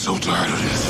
so tired of this.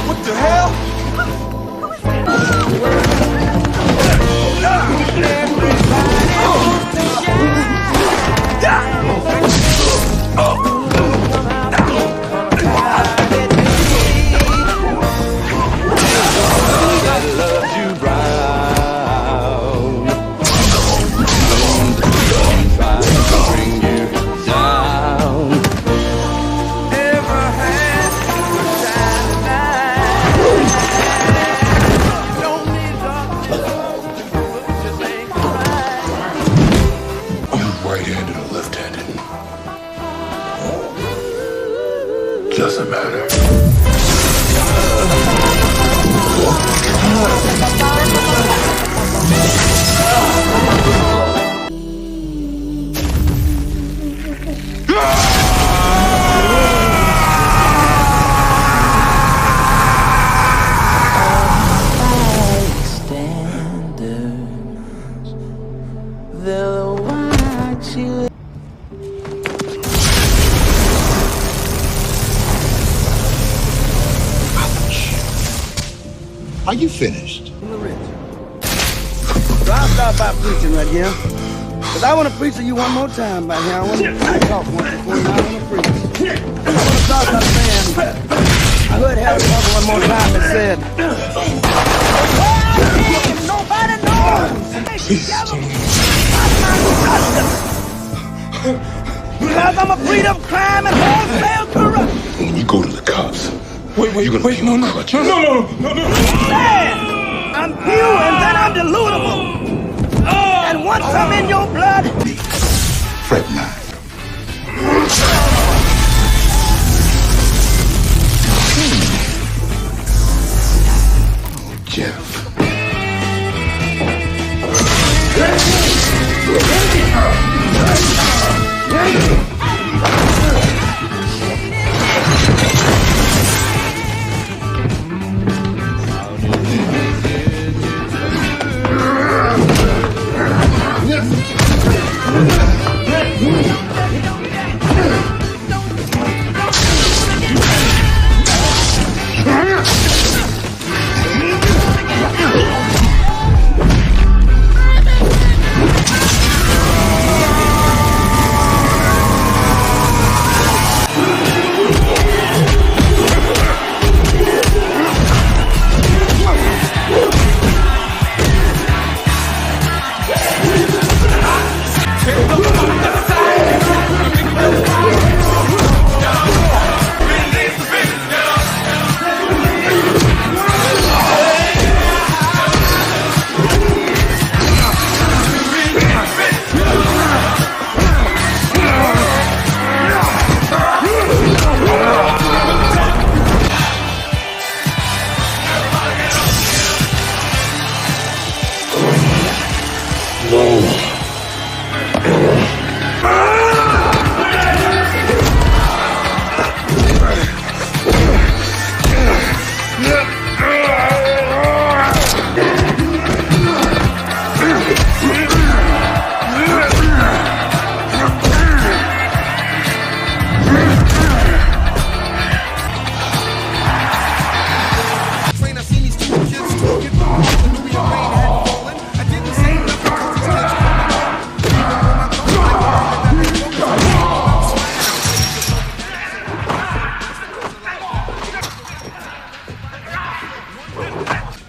What the hell? Right-handed or left-handed? Doesn't matter. Are you finished? So I'll start by preaching right here. Because I want to preach to you one more time right here. I want to talk once before you. I want to preach. I want to start by saying, I heard Harry talk one more time and said, nobody knows. Please, someone. Because I'm a freedom crime and wholesale corrupt. When you go to the cops, Wait, no. Man, I'm pure and then I'm delusional. And once I'm in your blood, fret not. Jeff.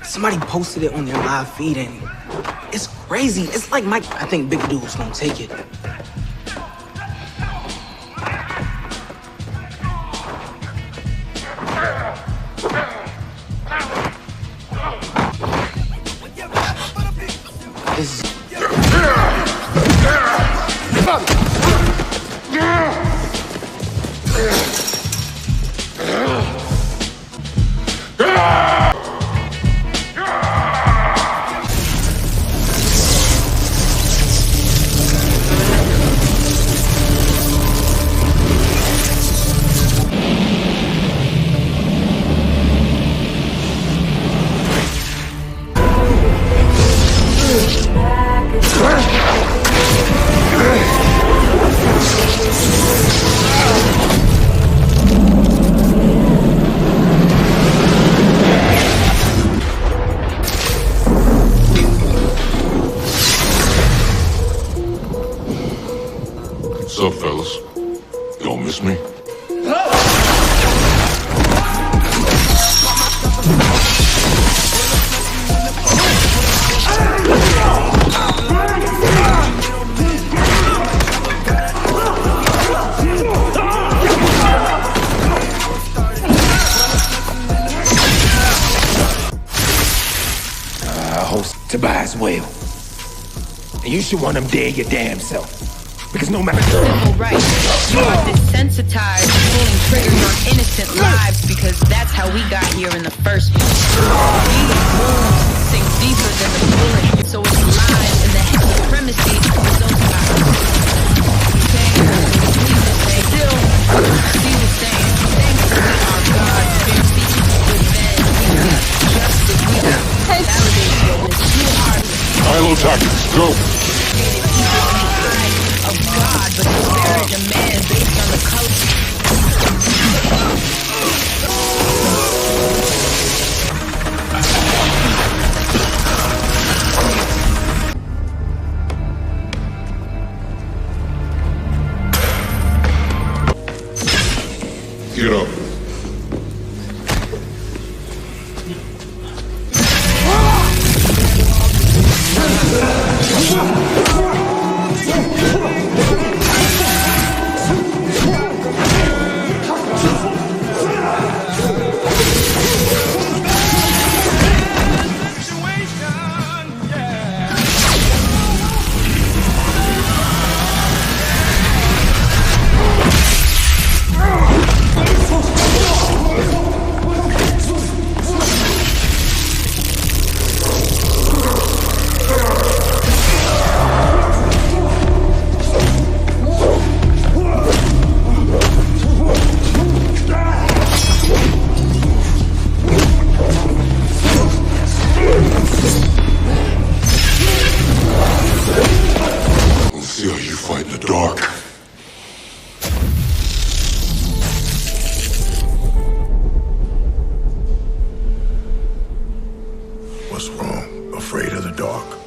Somebody posted it on their live feed and it's crazy. It's like Mike. I think Big Dude's gonna take it. This is... What's up, fellas? Y'all miss me? I hope to buy as well. And you should want them dead your damn self. Because no matter... Civil rights. You are desensitized to pulling triggers on innocent lives because that's how we got here in the first place. These wounds sink deeper than the bullet, so it's lies in the head supremacy of those guys. Still, he was saying, thanks to our God, we're seeking revenge, we got justice, we got validation, you are... Hilo tactics, go! Of God, but disparage a man based on the culture. Get up. See how you fight in the dark. What's wrong? Afraid of the dark?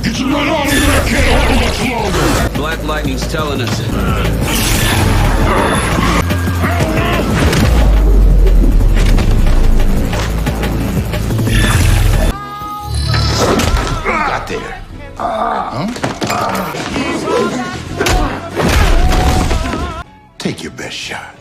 Get your run on here, I can't hold much longer! Black Lightning's telling us it. Got there. Take your best shot.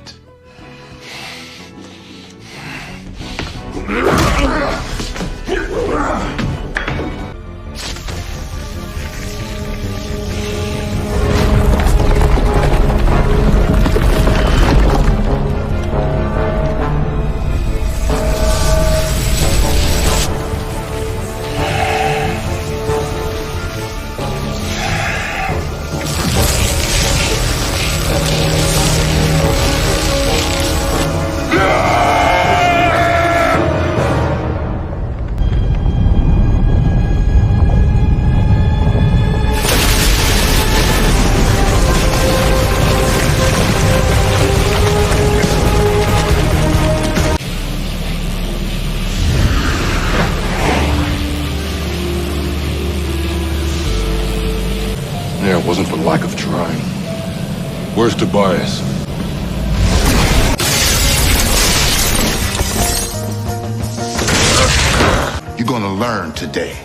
Yeah, it wasn't for lack of trying. Where's Tobias? You're gonna learn today.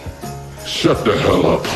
Shut the hell up.